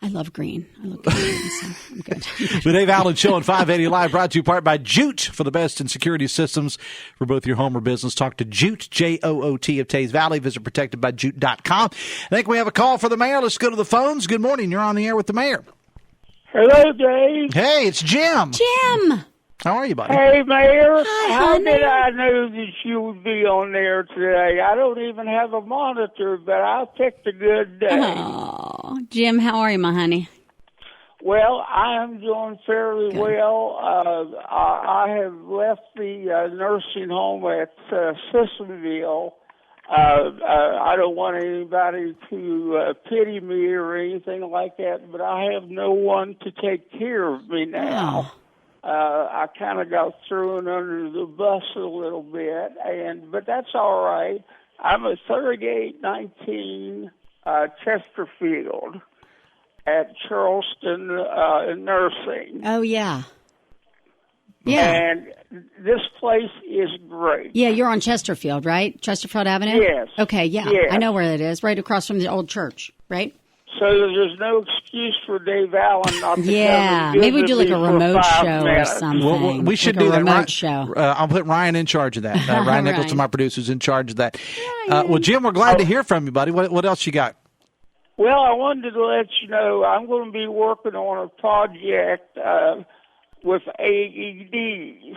I love green. I love green, so I'm good. The Dave Allen Show on 580 Live, brought to you part by Jute for the best in security systems for both your home or business. Talk to Jute, J-O-O-T of Tays Valley. Visit protectedbyjute.com. I think we have a call for the mayor. Let's go to the phones. Good morning. You're on the air with the mayor. Hello, Dave. Hey, it's Jim. Jim. How are you, buddy? Hey, Mayor. Hi, How honey. did I know that you would be on there today? I don't even have a monitor, but I picked a good day. Oh, Jim, how are you, my honey? Well, I am doing fairly well. I have left the nursing home at Sissonville. I don't want anybody to pity me or anything like that, but I have no one to take care of me now. Oh. I kind of got thrown under the bus a little bit, but that's all right. I'm at 3819 Chesterfield at Charleston Nursing. Oh, yeah. Yeah. And this place is great. Yeah, you're on Chesterfield, right? Chesterfield Avenue? Yes. Okay, yeah. Yes. I know where it is, right across from the old church, right? So there's no excuse for Dave Allen not to come and maybe we visit do like me a for remote 5 show minutes. or something. Well, we should like do a that. Remote show. I'll put Ryan in charge of that. Ryan Nicholson, my producer, is in charge of that. Well, Jim, we're glad to hear from you, buddy. What else you got? Well, I wanted to let you know I'm going to be working on a project with AEDs.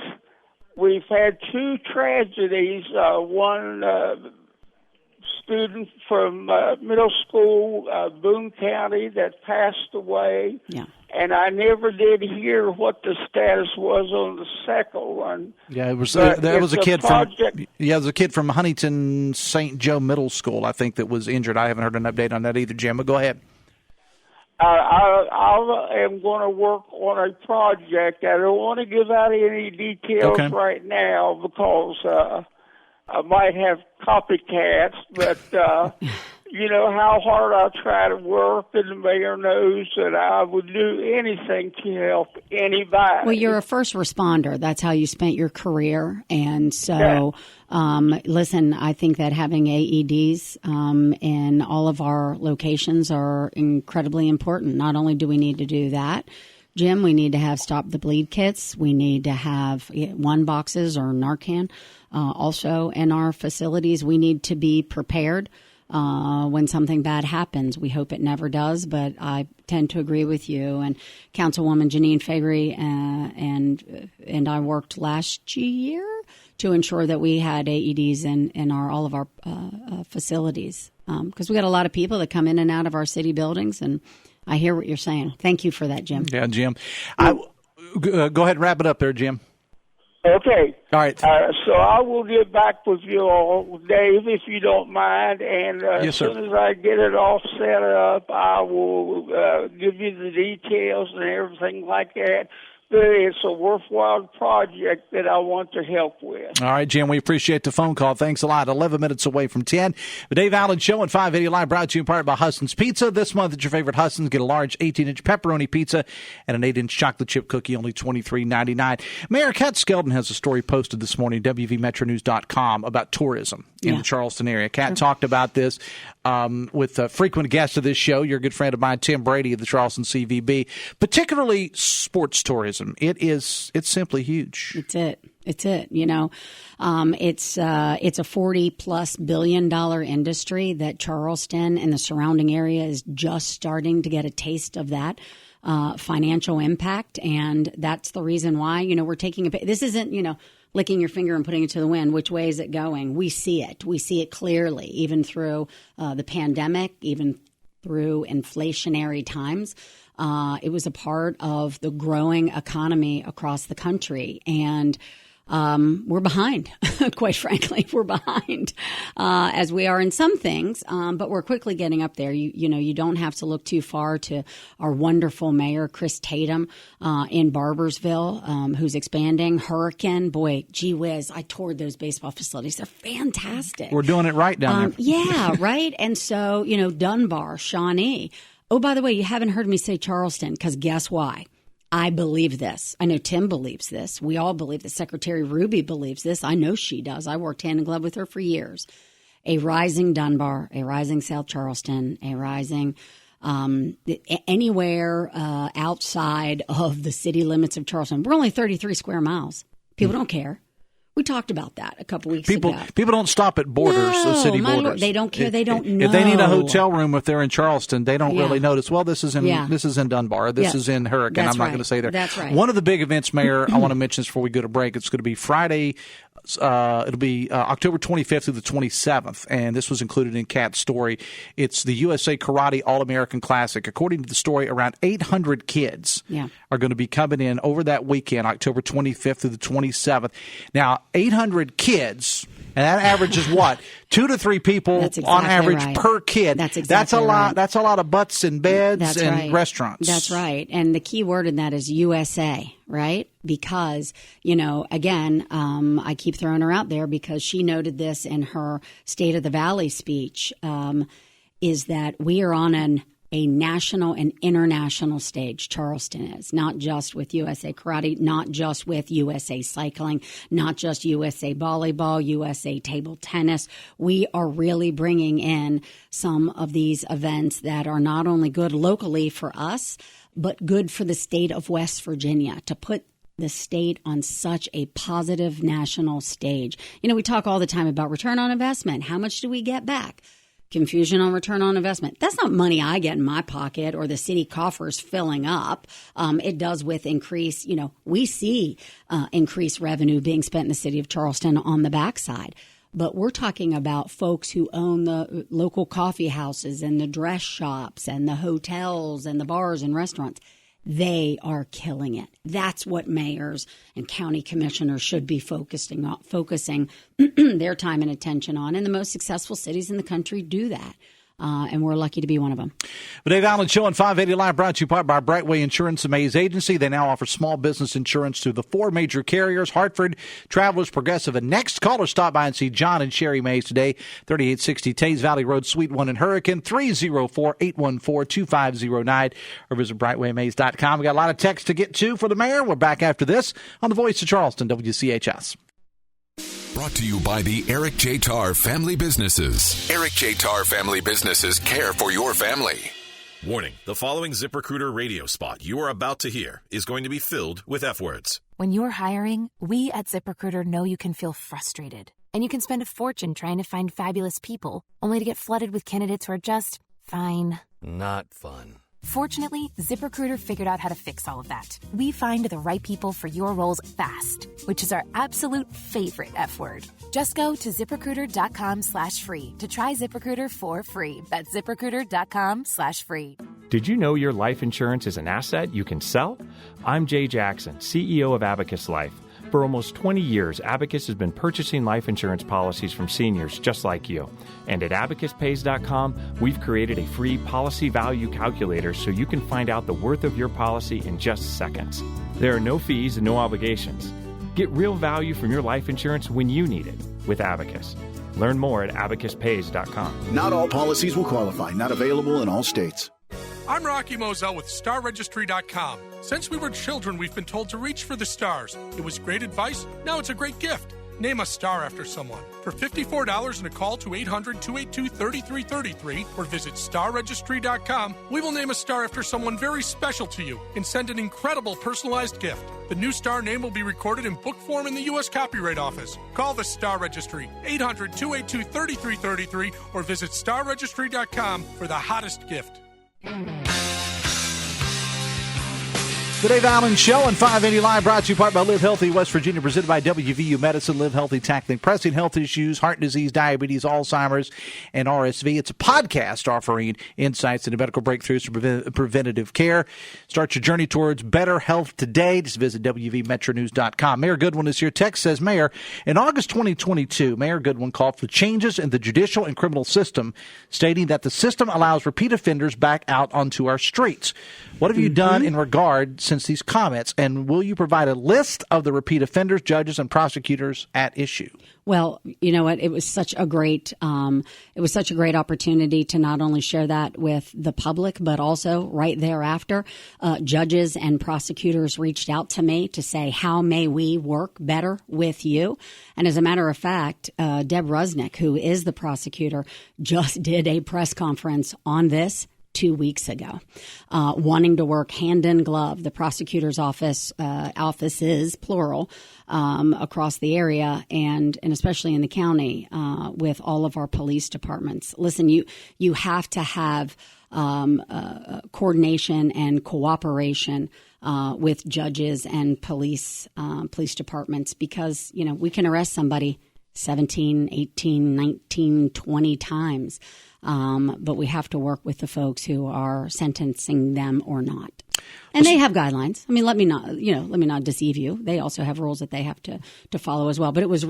We've had 2 tragedies. One student from middle school, Boone County, that passed away. Yeah. And I never did hear what the status was on the second one. Yeah, it was. But There was a kid from. project. Yeah, there was a kid from Huntington St. Joe Middle School, I think, that was injured. I haven't heard an update on that either, Jim. But go ahead. I am going to work on a project. I don't want to give out any details right now because I might have copycats, but you know how hard I try to work, and the mayor knows that I would do anything to help anybody. Well, you're a first responder. That's how you spent your career. And so, listen, I think that having AEDs in all of our locations are incredibly important. Not only do we need to do that, Jim, we need to have Stop the Bleed kits. We need to have 1 boxes or Narcan. Also, in our facilities, we need to be prepared when something bad happens. We hope it never does, but I tend to agree with you. And Councilwoman Janine Fabry and I worked last year to ensure that we had AEDs in all of our facilities because we got a lot of people that come in and out of our city buildings, and I hear what you're saying. Thank you for that, Jim. Yeah, Jim. Go ahead and wrap it up there, Jim. Okay. All right. So I will get back with you all, Dave, if you don't mind. And Yes, as sir. soon as I get it all set up, I will give you the details and everything like that. But it's a worthwhile project that I want to help with. All right, Jim, we appreciate the phone call. Thanks a lot. 11 minutes away from 10. The Dave Allen Show on 580 Live, brought to you in part by Husson's Pizza. This month at your favorite Husson's, get a large 18-inch pepperoni pizza and an 8-inch chocolate chip cookie, only $23.99. Mayor Kat Skeldon has a story posted this morning, WVMetroNews.com, about tourism in the Charleston area. Kat talked about this with a frequent guest of this show, your good friend of mine, Tim Brady of the Charleston CVB, particularly sports tourism. It's simply huge. It's it. You know, it's a $40+ billion industry that Charleston and the surrounding area is just starting to get a taste of that financial impact, and that's the reason why we're taking this isn't licking your finger and putting it to the wind. Which way is it going? We see it. We see it clearly, even through the pandemic, even through inflationary times. It was a part of the growing economy across the country. And we're behind. Quite frankly, we're behind as we are in some things, but we're quickly getting up there. You don't have to look too far to our wonderful mayor, Chris Tatum, in Barbersville, who's expanding. Hurricane, boy, gee whiz, I toured those baseball facilities. They're fantastic. We're doing it right down there. Yeah, right. And so, Dunbar, Shawnee. Oh, by the way, you haven't heard me say Charleston, because guess why? I believe this. I know Tim believes this. We all believe this. Secretary Ruby believes this. I know she does. I worked hand in glove with her for years. A rising Dunbar, a rising South Charleston, a rising anywhere outside of the city limits of Charleston. We're only 33 square miles. People don't care. We talked about that a couple weeks ago. People don't stop at borders, city borders. Lord, they don't care. They don't know. If they need a hotel room, if they're in Charleston, they don't really notice. Well, this is in Dunbar. This is in Hurricane. That's I'm not going to say there. That's right. One of the big events, Mayor, I want to mention this before we go to break. It's going to be Friday. It'll be October 25th through the 27th, and this was included in Kat's story. It's the USA Karate All-American Classic. According to the story, around 800 kids are going to be coming in over that weekend, October 25th through the 27th. Now, 800 kids, and that averages what? 2 to 3 people on average per kid. That's a lot. That's a lot of butts and beds and restaurants. That's right. And the key word in that is USA, right? Because, again, I keep throwing her out there because she noted this in her State of the Valley speech, is that we are on a national and international stage. Charleston is not just with USA Karate, not just with USA Cycling, not just USA Volleyball, USA Table Tennis. We are really bringing in some of these events that are not only good locally for us, but good for the state of West Virginia to put the state on such a positive national stage. We talk all the time about return on investment. How much do we get back? Confusion on return on investment. That's not money I get in my pocket or the city coffers filling up. It does with increase, we see increased revenue being spent in the city of Charleston on the backside. But we're talking about folks who own the local coffee houses and the dress shops and the hotels and the bars and restaurants. They are killing it. That's what mayors and county commissioners should be focusing their time and attention on. And the most successful cities in the country do that. And we're lucky to be one of them. The Dave Allen Show on 580 Live brought to you by Brightway Insurance, the Mays Agency. They now offer small business insurance through the 4 major carriers: Hartford, Travelers, Progressive, and Next. Callers stop by and see John and Sherry Mays today, 3860 Tays Valley Road, Suite 1 in Hurricane, 304-814-2509, or visit brightwaymays.com. We got a lot of text to get to for the mayor. We're back after this on the Voice of Charleston, WCHS. Brought to you by the Eric J. Tarr Family Businesses. Eric J. Tarr Family Businesses care for your family. Warning, the following ZipRecruiter radio spot you are about to hear is going to be filled with F words. When you're hiring, we at ZipRecruiter know you can feel frustrated. And you can spend a fortune trying to find fabulous people, only to get flooded with candidates who are just fine. Not fun. Fortunately, ZipRecruiter figured out how to fix all of that. We find the right people for your roles fast, which is our absolute favorite F word. Just go to ZipRecruiter.com/free to try ZipRecruiter for free. That's ZipRecruiter.com/free. Did you know your life insurance is an asset you can sell? I'm Jay Jackson, CEO of Abacus Life. For almost 20 years, Abacus has been purchasing life insurance policies from seniors just like you. And at AbacusPays.com, we've created a free policy value calculator so you can find out the worth of your policy in just seconds. There are no fees and no obligations. Get real value from your life insurance when you need it with Abacus. Learn more at AbacusPays.com. Not all policies will qualify. Not available in all states. I'm Rocky Moselle with StarRegistry.com. Since we were children, we've been told to reach for the stars. It was great advice. Now it's a great gift. Name a star after someone. For $54 and a call to 800-282-3333 or visit StarRegistry.com, we will name a star after someone very special to you and send an incredible personalized gift. The new star name will be recorded in book form in the U.S. Copyright Office. Call the Star Registry, 800-282-3333 or visit StarRegistry.com for the hottest gift. The Dave Allen Show on 580 Live, brought to you part by Live Healthy West Virginia, presented by WVU Medicine. Live Healthy, tackling pressing health issues, heart disease, diabetes, Alzheimer's, and RSV. It's a podcast offering insights into medical breakthroughs for preventative care. Start your journey towards better health today. Just visit WVMetroNews.com. Mayor Goodwin is here. Text says, Mayor, in August 2022, Mayor Goodwin called for changes in the judicial and criminal system, stating that the system allows repeat offenders back out onto our streets. What have you done in regard since these comments, and will you provide a list of the repeat offenders, judges, and prosecutors at issue? Well, you know what? It was such a great opportunity to not only share that with the public, but also right thereafter, judges and prosecutors reached out to me to say, how may we work better with you? And as a matter of fact, Deb Rusnick, who is the prosecutor, just did a press conference on this 2 weeks ago, wanting to work hand in glove, the prosecutor's offices, plural, across the area and especially in the county, with all of our police departments. Listen, you have to have coordination and cooperation with judges and police departments, because, you know, we can arrest somebody 17, 18, 19, 20 times. But we have to work with the folks who are sentencing them or not. And they have guidelines. I mean, let me not deceive you. They also have rules that they have to follow as well. But it was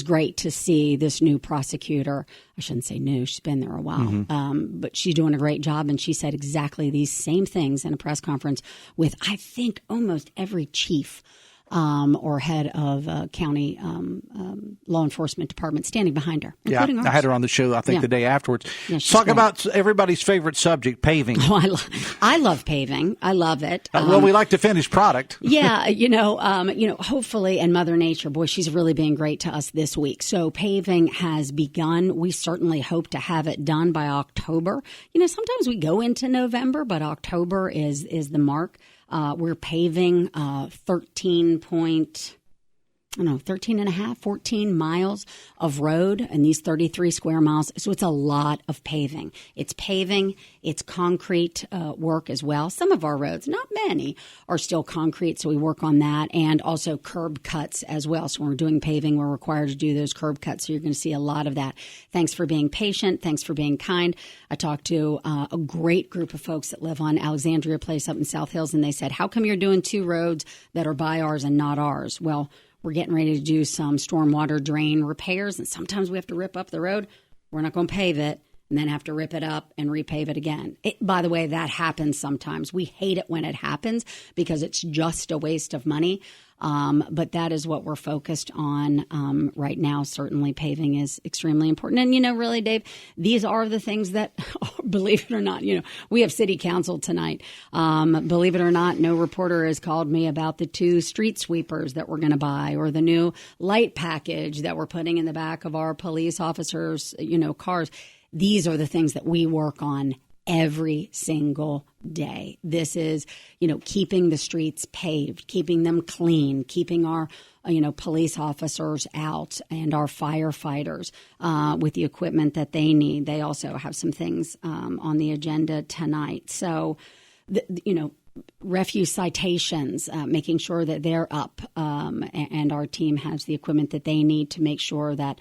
great to see this new prosecutor. I shouldn't say new. She's been there a while. But she's doing a great job. And she said exactly these same things in a press conference with, I think, almost every chief or head of county law enforcement department standing behind her, including ours. I had her on the show, I think, the day afterwards. Yeah, talk great. About everybody's favorite subject, paving. Oh, I love paving. I love it. Well, we like the finished product. Yeah, hopefully, and Mother Nature, boy, she's really being great to us this week. So paving has begun. We certainly hope to have it done by October. You know, sometimes we go into November, but October is the mark. We're paving 13 and a half, 14 miles of road and these 33 square miles. So it's a lot of paving. It's paving. It's concrete work as well. Some of our roads, not many, are still concrete, so we work on that, and also curb cuts as well. So when we're doing paving, we're required to do those curb cuts, so you're going to see a lot of that. Thanks for being patient. Thanks for being kind. I talked to a great group of folks that live on Alexandria Place up in South Hills, and they said, how come you're doing two roads that are by ours and not ours? Well, we're getting ready to do some stormwater drain repairs, and sometimes we have to rip up the road. We're not going to pave it and then have to rip it up and repave it again. By the way, that happens sometimes. We hate it when it happens because it's just a waste of money. But that is what we're focused on right now. Certainly paving is extremely important. And, really, Dave, these are the things that, believe it or not, we have city council tonight. Believe it or not, no reporter has called me about the 2 street sweepers that we're going to buy or the new light package that we're putting in the back of our police officers, cars. These are the things that we work on every single day. This is, keeping the streets paved, keeping them clean, keeping our, police officers out and our firefighters with the equipment that they need. They also have some things on the agenda tonight. So, refuse citations, making sure that they're up, and our team has the equipment that they need to make sure that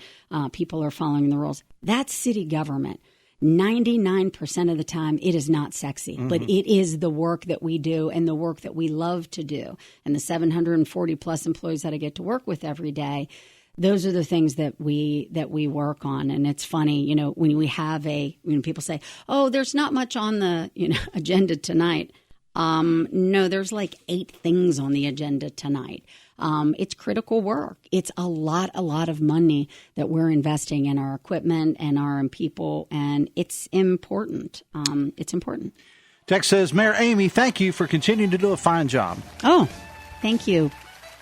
people are following the rules. That's city government. 99% of the time, it is not sexy, but it is the work that we do and the work that we love to do. And the 740 plus employees that I get to work with every day, those are the things that we work on. And it's funny, when we have people say, oh, there's not much on the, agenda tonight. No, there's like 8 things on the agenda tonight. It's critical work. It's a lot of money that we're investing in our equipment and our people, and it's important. It's important. Text says, Mayor Amy, thank you for continuing to do a fine job. Oh, thank you.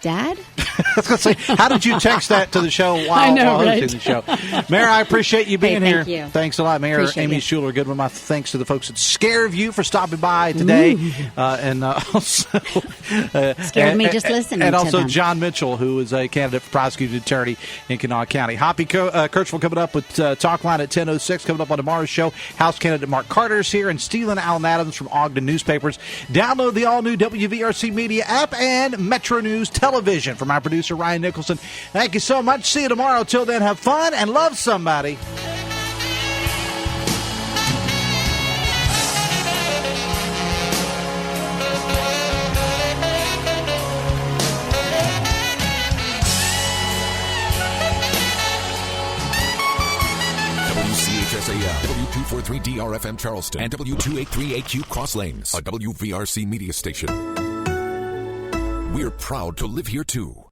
Dad? I was going to say, how did you text that to the show while hosting the show? Mayor, I appreciate you being here. You. Thanks a lot, Mayor. Appreciate Amy you. Shuler Goodwin. My thanks to the folks at Scareview for stopping by today. And also Scared me just listening and to also them. John Mitchell, who is a candidate for prosecuting attorney in Kanawha County. Hoppy Kirchville coming up with Talk Line at 10:06. Coming up on tomorrow's show, House candidate Mark Carter is here, and Steven Allen Adams from Ogden Newspapers. Download the all-new WVRC Media app and Metro News Television. From our producer, Ryan Nicholson, thank you so much. See you tomorrow. Till then, have fun and love somebody. WCHS AM, W243DRFM Charleston, and W283AQ Cross Lanes, a WVRC media station. We're proud to live here, too.